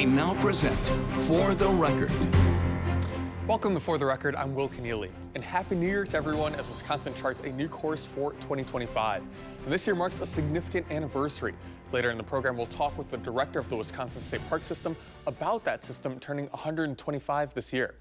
We now present For the Record. Welcome to For the Record. I'm Will Keneally, and Happy New Year to everyone as Wisconsin charts a new course for 2025. And this year marks a significant anniversary. Later in the program, we'll talk with the director of the Wisconsin State Park System about that system turning 125 this year.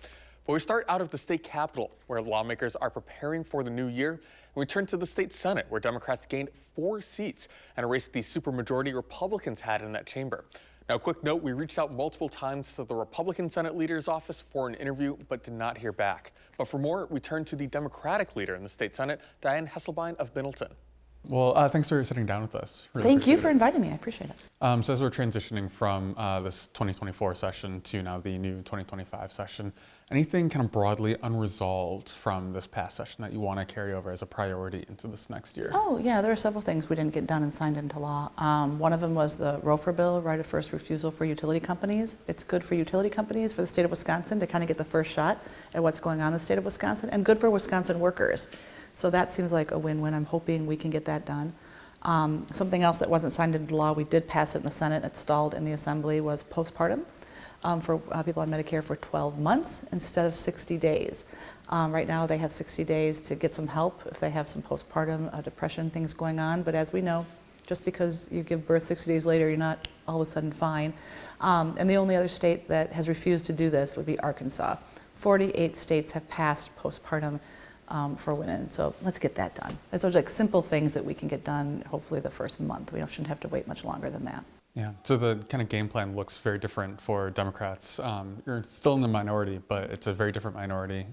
But we start out of the state capitol, where lawmakers are preparing for the new year, and we turn to the state Senate, where Democrats gained 4 seats and erased the supermajority Republicans had in that chamber. Now, a quick note, we reached out multiple times to the Republican Senate leader's office for an interview, but did not hear back. But for more, we turn to the Democratic leader in the state Senate, Diane Hesselbein of Middleton. Well, thanks for sitting down with us. Thank you for inviting me. I appreciate it. So as we're transitioning from this 2024 session to now the new 2025 session, anything kind of broadly unresolved from this past session that you want to carry over as a priority into this next year? Oh, yeah, there are several things we didn't get done and signed into law. One of them was the ROFR bill, right of first refusal for utility companies. It's good for utility companies for the state of Wisconsin to kind of get the first shot at what's going on in the state of Wisconsin, and good for Wisconsin workers. So that seems like a win-win. I'm hoping we can get that done. Something else that wasn't signed into law, we did pass it in the Senate, it stalled in the Assembly, was postpartum for people on Medicare for 12 months instead of 60 days. Right now they have 60 days to get some help if they have some postpartum depression things going on. But as we know, just because you give birth 60 days later, you're not all of a sudden fine. And the only other state that has refused to do this would be Arkansas. 48 states have passed postpartum for women, so let's get that done. Those are like simple things that we can get done hopefully the first month. We shouldn't have to wait much longer than that. Yeah, so the kind of game plan looks very different for Democrats. You're still in the minority, but it's a very different minority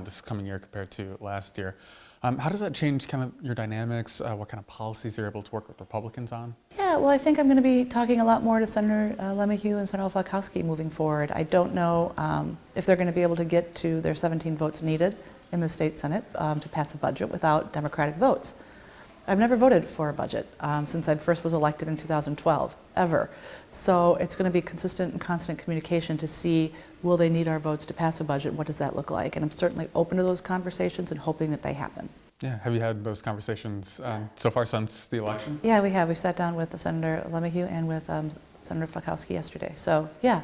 this coming year compared to last year. How does that change kind of your dynamics? What kind of policies you're able to work with Republicans on? Yeah, well, I think I'm going to be talking a lot more to Senator Lemieux and Senator Falkowski moving forward. I don't know if they're going to be able to get to their 17 votes needed in the state Senate to pass a budget without Democratic votes. I've never voted for a budget since I first was elected in 2012, ever. So it's going to be consistent and constant communication to see, will they need our votes to pass a budget? What does that look like? And I'm certainly open to those conversations and hoping that they happen. Yeah, have you had those conversations so far since the election? Yeah, we have. We sat down with Senator Lemieux and with Senator Falkowski yesterday. So, yeah.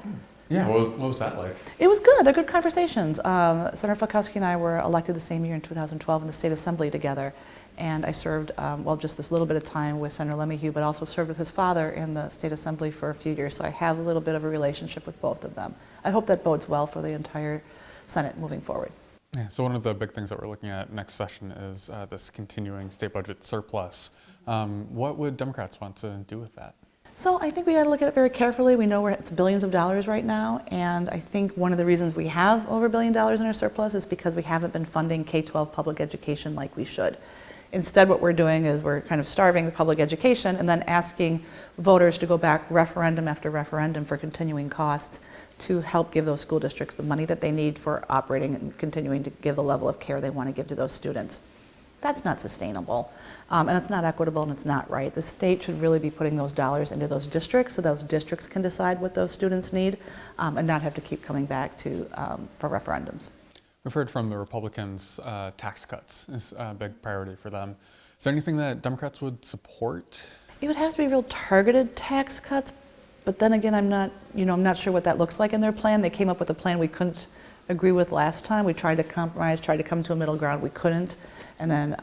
Yeah, what was that like? It was good. They're good conversations. Senator Falkowski and I were elected the same year in 2012 in the State Assembly together. And I served, just this little bit of time with Senator Lemieux, but also served with his father in the State Assembly for a few years. So I have a little bit of a relationship with both of them. I hope that bodes well for the entire Senate moving forward. Yeah, so one of the big things that we're looking at next session is this continuing state budget surplus. What would Democrats want to do with that? So I think we got to look at it very carefully. We know it's billions of dollars right now, and I think one of the reasons we have over $1 billion in our surplus is because we haven't been funding K-12 public education like we should. Instead, what we're doing is we're kind of starving the public education and then asking voters to go back referendum after referendum for continuing costs to help give those school districts the money that they need for operating and continuing to give the level of care they want to give to those students. That's not sustainable, and it's not equitable, and it's not right. The state should really be putting those dollars into those districts so those districts can decide what those students need and not have to keep coming back to for referendums. We've heard from the Republicans tax cuts is a big priority for them. Is there anything that Democrats would support? It would have to be real targeted tax cuts, but then again, I'm not sure what that looks like in their plan. They came up with a plan we couldn't agree with last time. We tried to compromise, tried to come to a middle ground. We couldn't, and then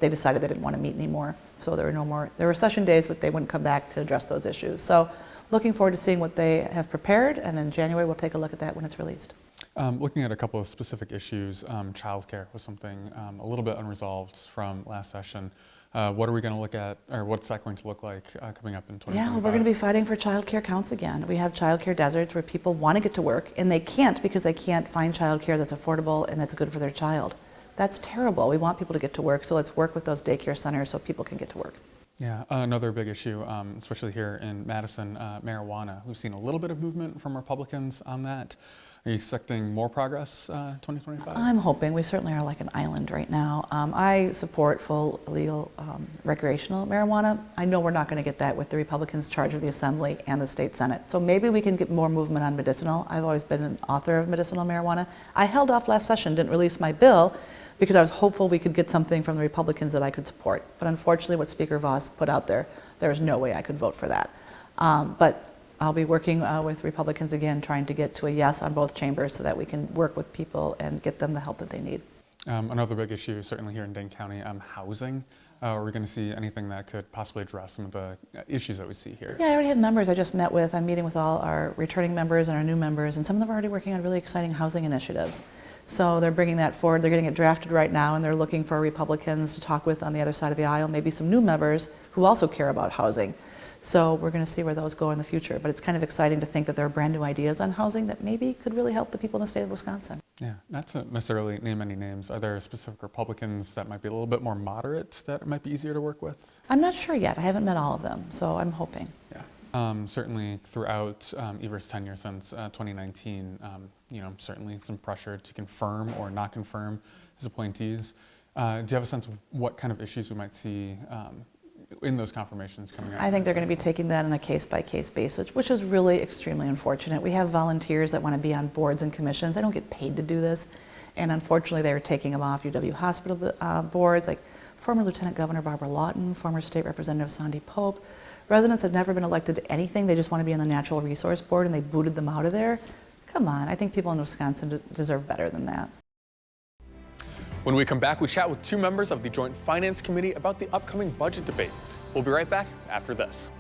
they decided they didn't want to meet anymore. So there were no more. There were session days, but they wouldn't come back to address those issues. So looking forward to seeing what they have prepared, and in January we'll take a look at that when it's released. Looking at a couple of specific issues, childcare was something a little bit unresolved from last session. What are we going to look at, or what's that going to look like coming up in 2025? Yeah, well, we're going to be fighting for childcare counts again. We have childcare deserts where people want to get to work and they can't because they can't find childcare that's affordable and that's good for their child. That's terrible. We want people to get to work, so let's work with those daycare centers so people can get to work. Yeah, another big issue, especially here in Madison, marijuana. We've seen a little bit of movement from Republicans on that. Are you expecting more progress 2025? I'm hoping. We certainly are like an island right now. I support full legal recreational marijuana. I know we're not going to get that with the Republicans in charge of the Assembly and the State Senate. So maybe we can get more movement on medicinal. I've always been an author of medicinal marijuana. I held off last session, didn't release my bill, because I was hopeful we could get something from the Republicans that I could support. But unfortunately, what Speaker Vos put out there, there was no way I could vote for that. But I'll be working with Republicans again, trying to get to a yes on both chambers so that we can work with people and get them the help that they need. Another big issue, certainly here in Dane County, housing. Are we going to see anything that could possibly address some of the issues that we see here? Yeah, I already have members I just met with. I'm meeting with all our returning members and our new members, and some of them are already working on really exciting housing initiatives. So they're bringing that forward. They're getting it drafted right now, and they're looking for Republicans to talk with on the other side of the aisle, maybe some new members who also care about housing. So we're going to see where those go in the future. But it's kind of exciting to think that there are brand new ideas on housing that maybe could really help the people in the state of Wisconsin. Yeah, not to necessarily name any names, are there specific Republicans that might be a little bit more moderate that might be easier to work with? I'm not sure yet. I haven't met all of them, so I'm hoping. Yeah. Certainly throughout Evert's tenure since 2019, certainly some pressure to confirm or not confirm his appointees. Do you have a sense of what kind of issues we might see in those confirmations coming out? I think they're going to be taking that on a case-by-case basis, which is really extremely unfortunate. We have volunteers that want to be on boards and commissions. They don't get paid to do this, and unfortunately they're taking them off UW hospital boards, like former Lieutenant Governor Barbara Lawton, former State Representative Sandy Pope. Residents have never been elected to anything. They just want to be on the Natural Resource Board, and they booted them out of there. Come on, I think people in Wisconsin deserve better than that. When we come back, we chat with two members of the Joint Finance Committee about the upcoming budget debate. We'll be right back after this.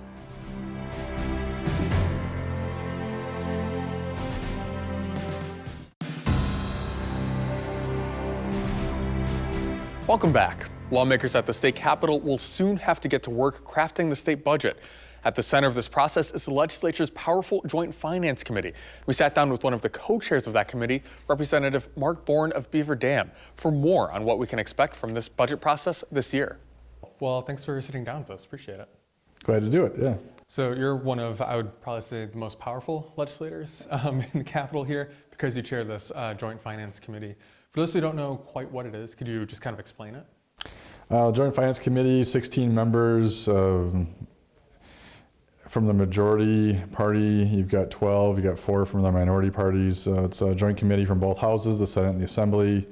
Welcome back. Lawmakers at the state capitol will soon have to get to work crafting the state budget. At the center of this process is the legislature's powerful Joint Finance Committee. We sat down with one of the co-chairs of that committee, Representative Mark Bourne of Beaver Dam, for more on what we can expect from this budget process this year. Well, thanks for sitting down with us. Appreciate it. Glad to do it, yeah. So you're one of, I would probably say, the most powerful legislators in the Capitol here because you chair this Joint Finance Committee. For those who don't know quite what it is, could you just kind of explain it? Joint Finance Committee, 16 members. From the majority party, you've got 12, you've got 4 from the minority parties. It's a joint committee from both houses, the Senate and the Assembly.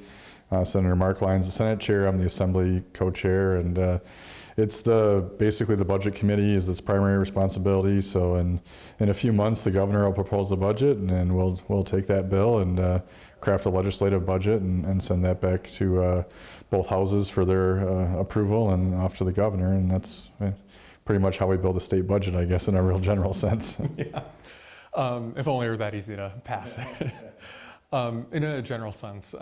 Senator Mark Lyons, the Senate chair, I'm the Assembly co-chair, and it's basically the budget committee is its primary responsibility. So in a few months, the governor will propose the budget, and then we'll take that bill and craft a legislative budget and send that back to both houses for their approval and off to the governor, and that's pretty much how we build a state budget, I guess, in a real general sense. Yeah. If only it were that easy to pass it. In a general sense,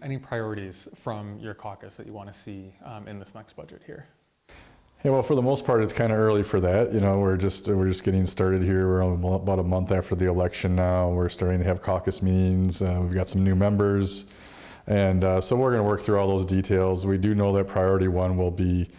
any priorities from your caucus that you want to see in this next budget here? Yeah, well, for the most part, it's kind of early for that. You know, we're just getting started here. We're about a month after the election now. We're starting to have caucus meetings. We've got some new members. And so we're going to work through all those details. We do know that priority one will be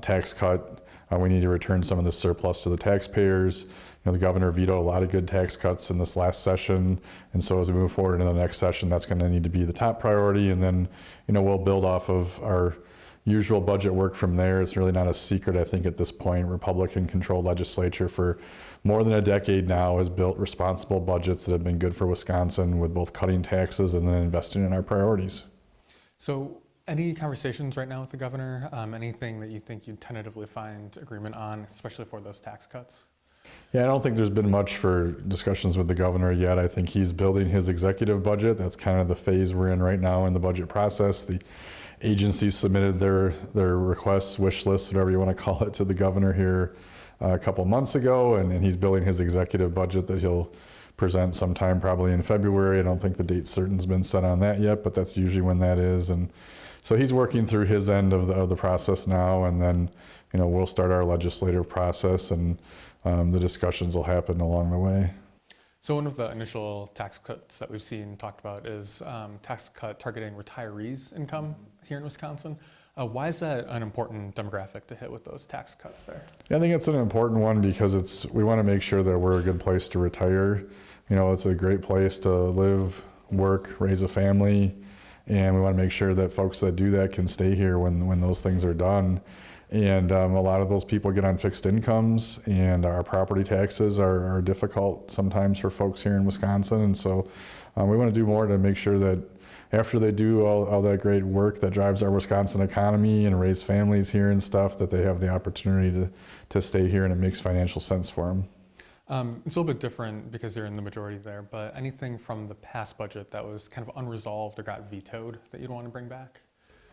tax cut. We need to return some of the surplus to the taxpayers. You know, the governor vetoed a lot of good tax cuts in this last session, and so as we move forward into the next session, that's going to need to be the top priority. And then, you know, we'll build off of our usual budget work from there. It's really not a secret, I think, at this point. Republican-controlled legislature for more than a decade now has built responsible budgets that have been good for Wisconsin, with both cutting taxes and then investing in our priorities. So, any conversations right now with the governor? Anything that you think you'd tentatively find agreement on, especially for those tax cuts? Yeah, I don't think there's been much for discussions with the governor yet. I think he's building his executive budget. That's kind of the phase we're in right now in the budget process. The agencies submitted their requests, wish lists, whatever you want to call it, to the governor here a couple months ago, and he's building his executive budget that he'll present sometime probably in February. I don't think the date certain's been set on that yet, but that's usually when that is. And so he's working through his end of the process now, and then, you know, we'll start our legislative process, and the discussions will happen along the way. So one of the initial tax cuts that we've seen talked about is tax cut targeting retirees' income here in Wisconsin. Why is that an important demographic to hit with those tax cuts there? Yeah, I think it's an important one because we want to make sure that we're a good place to retire. You know, it's a great place to live, work, raise a family. And we want to make sure that folks that do that can stay here when those things are done. And a lot of those people get on fixed incomes, and our property taxes are difficult sometimes for folks here in Wisconsin. And so we want to do more to make sure that after they do all that great work that drives our Wisconsin economy and raise families here and stuff, that they have the opportunity to stay here and it makes financial sense for them. It's a little bit different because you're in the majority there, but anything from the past budget that was kind of unresolved or got vetoed that you'd want to bring back?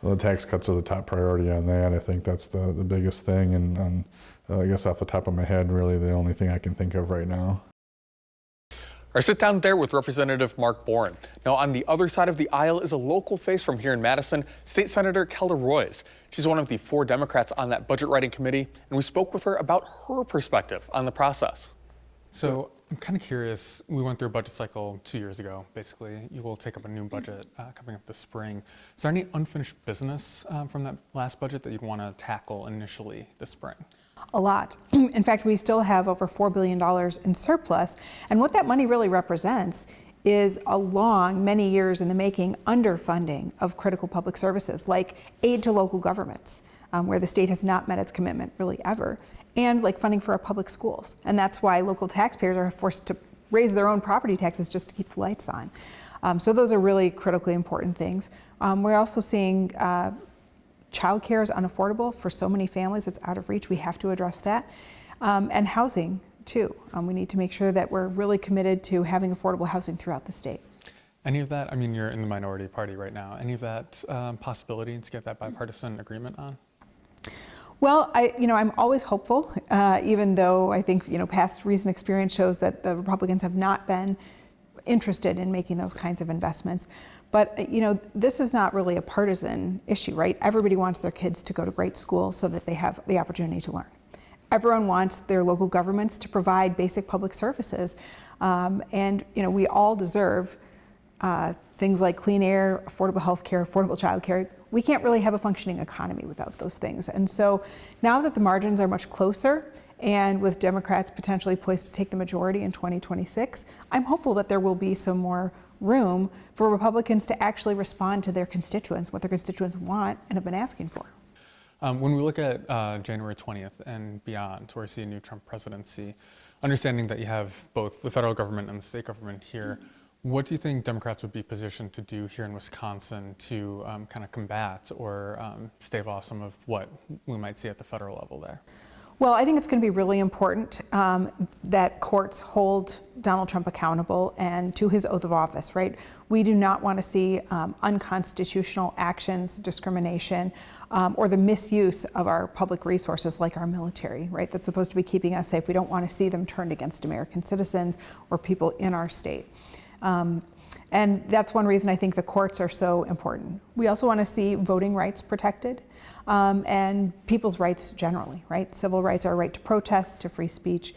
Well, the tax cuts are the top priority on that. I think that's the biggest thing, and I guess off the top of my head, really the only thing I can think of right now. Our sit down there with Representative Mark Boren. Now, on the other side of the aisle is a local face from here in Madison, State Senator Kelda Roys. She's one of the 4 Democrats on that budget writing committee, and we spoke with her about her perspective on the process. So I'm kind of curious, we went through a budget cycle 2 years ago, basically. You will take up a new budget coming up this spring. Is there any unfinished business from that last budget that you'd want to tackle initially this spring? A lot. In fact, we still have over $4 billion in surplus. And what that money really represents is a long, many years in the making underfunding of critical public services, like aid to local governments, where the state has not met its commitment really ever, and like funding for our public schools. And that's why local taxpayers are forced to raise their own property taxes just to keep the lights on. So those are really critically important things. We're also seeing childcare is unaffordable for so many families. It's out of reach. We have to address that. And housing, too. We need to make sure that we're really committed to having affordable housing throughout the state. Any of that, I mean, you're in the minority party right now. Any of that possibility to get that bipartisan agreement on? Well, I'm always hopeful, even though I think, past recent experience shows that the Republicans have not been interested in making those kinds of investments. But, this is not really a partisan issue, right? Everybody wants their kids to go to great school so that they have the opportunity to learn. Everyone wants their local governments to provide basic public services. And, we all deserve things like clean air, affordable health care, affordable child care. We can't really have a functioning economy without those things. And so now that the margins are much closer, and with Democrats potentially poised to take the majority in 2026, I'm hopeful that there will be some more room for Republicans to actually respond to their constituents, what their constituents want and have been asking for. When we look at January 20th and beyond, where we see a new Trump presidency, understanding that you have both the federal government and the state government here, what do you think Democrats would be positioned to do here in Wisconsin to kind of combat or stave off some of what we might see at the federal level there? Well, I think it's going to be really important that courts hold Donald Trump accountable and to his oath of office, right? We do not want to see unconstitutional actions, discrimination, or the misuse of our public resources like our military, right? That's supposed to be keeping us safe. We don't want to see them turned against American citizens or people in our state. And that's one reason I think the courts are so important. We also want to see voting rights protected. And people's rights generally, right? Civil rights, our right to protest, to free speech.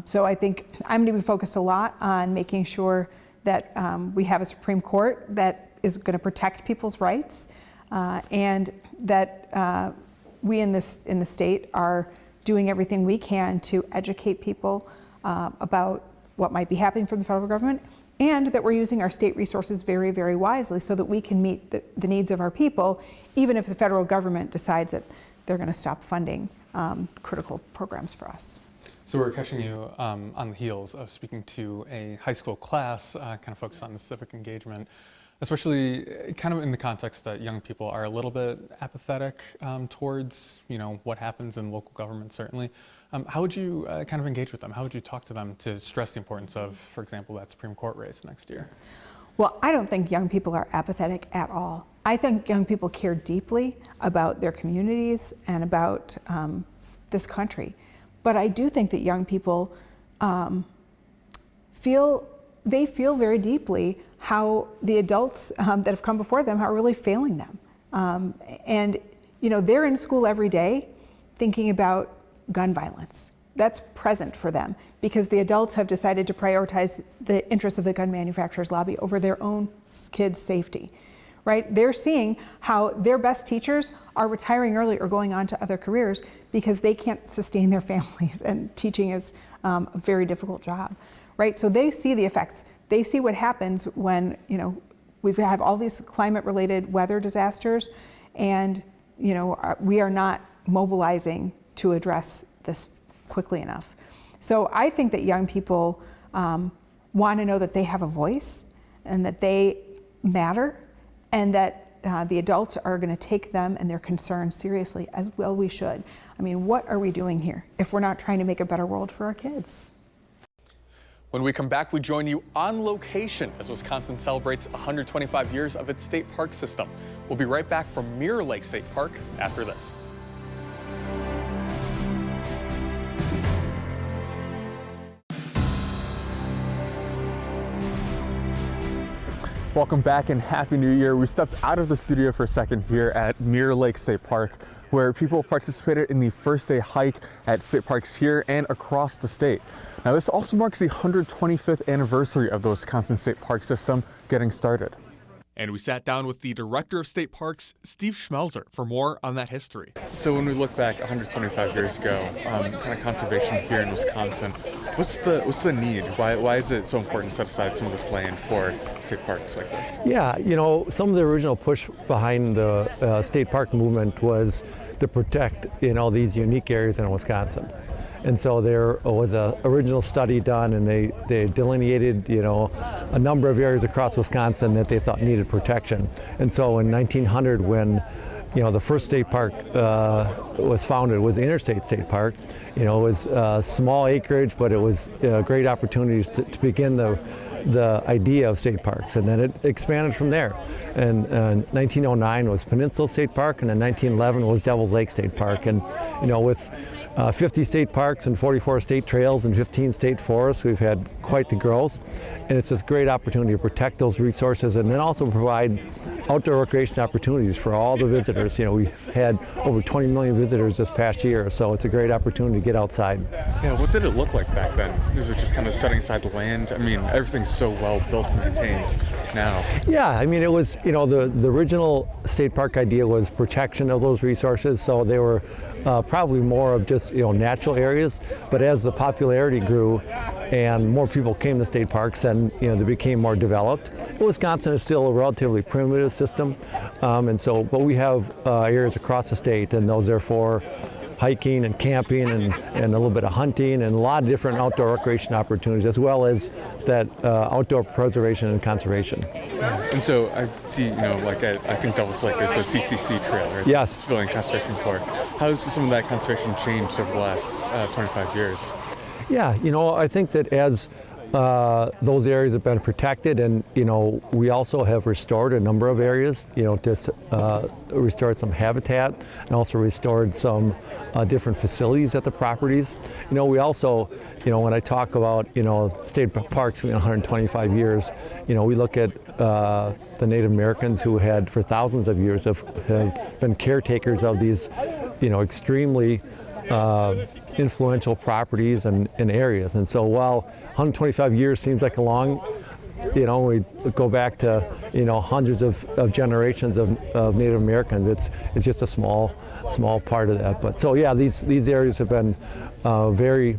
So I think I'm going to be focused a lot on making sure that we have a Supreme Court that is going to protect people's rights, and that we in the state are doing everything we can to educate people about what might be happening from the federal government, and that we're using our state resources very, very wisely so that we can meet the needs of our people, even if the federal government decides that they're going to stop funding critical programs for us. So we're catching you on the heels of speaking to a high school class kind of focused on the civic engagement, especially kind of in the context that young people are a little bit apathetic towards what happens in local government, certainly. How would you kind of engage with them? How would you talk to them to stress the importance of, for example, that Supreme Court race next year? Well, I don't think young people are apathetic at all. I think young people care deeply about their communities and about this country. But I do think that young people feel very deeply how the adults that have come before them are really failing them. And they're in school every day thinking about gun violence. That's present for them because the adults have decided to prioritize the interests of the gun manufacturers lobby over their own kids' safety, right? They're seeing how their best teachers are retiring early or going on to other careers because they can't sustain their families, and teaching is a very difficult job, right? So they see the effects. They see what happens when, we have all these climate-related weather disasters, and, we are not mobilizing to address this quickly enough. So I think that young people want to know that they have a voice and that they matter, and that the adults are going to take them and their concerns seriously, as well we should. I mean, what are we doing here if we're not trying to make a better world for our kids? When we come back, we join you on location as Wisconsin celebrates 125 years of its state park system. We'll be right back from Mirror Lake State Park after this. Welcome back and Happy New Year. We stepped out of the studio for a second here at Mirror Lake State Park, where people participated in the first day hike at state parks here and across the state. Now, this also marks the 125th anniversary of the Wisconsin State Park System getting started. And we sat down with the Director of State Parks, Steve Schmelzer, for more on that history. So when we look back 125 years ago, kind of conservation here in Wisconsin, what's the need? Why is it so important to set aside some of this land for state parks like this? Yeah, you know, some of the original push behind the state park movement was to protect, you know, these unique areas in Wisconsin. And so there was an original study done, and they delineated, you know, a number of areas across Wisconsin that they thought needed protection. And so in 1900, when, you know, the first state park was founded, was Interstate State Park. You know, it was small acreage, but it was great opportunities to begin the idea of state parks, and then it expanded from there. And 1909 was Peninsula State Park, and then 1911 was Devil's Lake State Park. And, you know, with 50 state parks and 44 state trails and 15 state forests, we've had quite the growth, and it's just a great opportunity to protect those resources and then also provide outdoor recreation opportunities for all the visitors. You know, we've had over 20 million visitors this past year, so it's a great opportunity to get outside. Yeah, what did it look like back then? Was it just kind of setting aside the land? I mean, everything's so well built and maintained now. Yeah, I mean, it was, you know, the original state park idea was protection of those resources, so they were probably more of just, you know, natural areas. But as the popularity grew and more people came to state parks, then, you know, they became more developed. Wisconsin is still a relatively primitive system, and so, but we have areas across the state, and those are for hiking and camping and a little bit of hunting and a lot of different outdoor recreation opportunities, as well as that outdoor preservation and conservation. And so I see, you know, like I think Devil's Lake is a CCC trail, right? Yes. Civilian Conservation Corps. How has some of that conservation changed over the last 25 years? Yeah, you know, I think that as those areas have been protected, and, you know, we also have restored a number of areas, you know, to restored some habitat and also restored some different facilities at the properties. You know, we also, you know, when I talk about, you know, state parks being 125 years, you know, we look at the Native Americans who had for thousands of years have been caretakers of these, you know, extremely influential properties and areas. And so while 125 years seems like a long, you know, we go back to, you know, hundreds of generations of Native Americans, it's just a small part of that. But so yeah, these areas have been very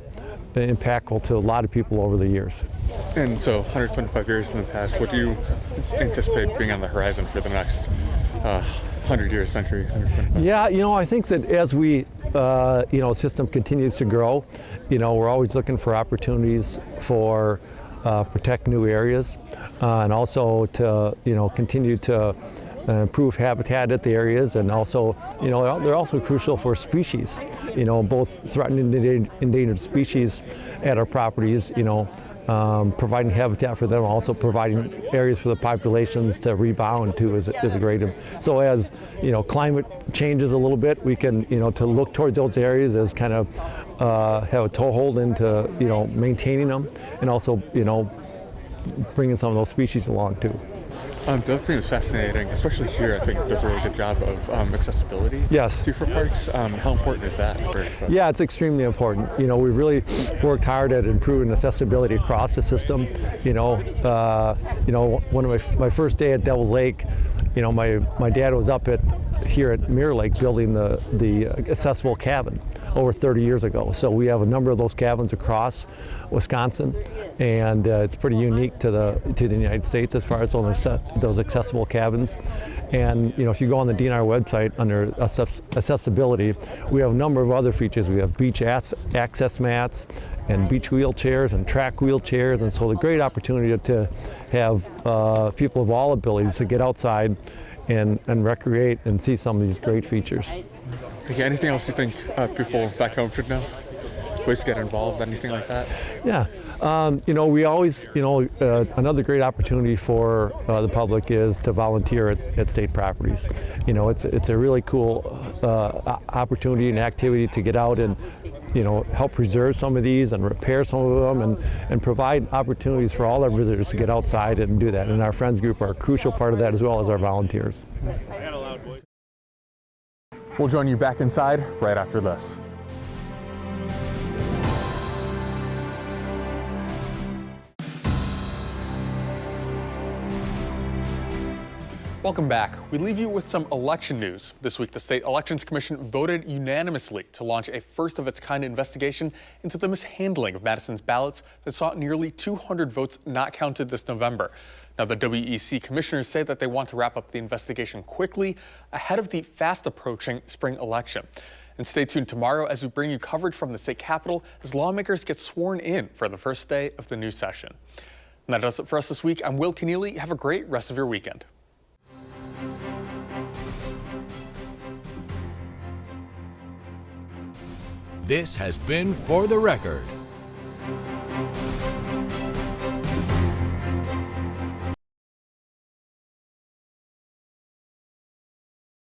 impactful to a lot of people over the years. And so 125 years in the past, what do you anticipate being on the horizon for the next 100 years, century? Yeah, you know, I think that as we, you know, system continues to grow, you know, we're always looking for opportunities for protect new areas and also to, you know, continue to improve habitat at the areas, and also, you know, they're also crucial for species, you know, both threatened and endangered species at our properties, you know, providing habitat for them, also providing areas for the populations to rebound to is a great. So as, you know, climate changes a little bit, we can, you know, to look towards those areas as kind of have a toehold into, you know, maintaining them, and also, you know, bringing some of those species along too. The other thing that's fascinating, especially here, I think does a really good job of accessibility. Yes. For parks. How important is that? Yeah, it's extremely important. You know, we've really worked hard at improving accessibility across the system. You know, one of my first day at Devil's Lake, you know, my dad was up here at Mirror Lake building the accessible cabin over 30 years ago. So we have a number of those cabins across Wisconsin, and it's pretty unique to the United States as far as those accessible cabins. And, you know, if you go on the DNR website under accessibility, we have a number of other features. We have beach access mats and beach wheelchairs and track wheelchairs, and so the great opportunity to have people of all abilities to get outside and recreate and see some of these great features. Okay, anything else you think people back home should know? ways to get involved, anything like that? Yeah, we always, another great opportunity for the public is to volunteer at state properties. It's a really cool opportunity and activity to get out and, help preserve some of these and repair some of them and provide opportunities for all our visitors to get outside and do that. And our Friends Group are a crucial part of that, as well as our volunteers. We'll join you back inside right after this. Welcome back. We leave you with some election news. This week, the State Elections Commission voted unanimously to launch a first-of-its-kind investigation into the mishandling of Madison's ballots that saw nearly 200 votes not counted this November. Now, the WEC commissioners say that they want to wrap up the investigation quickly ahead of the fast-approaching spring election. And stay tuned tomorrow as we bring you coverage from the state capitol as lawmakers get sworn in for the first day of the new session. And that does it for us this week. I'm Will Keneally. Have a great rest of your weekend. This has been For the Record.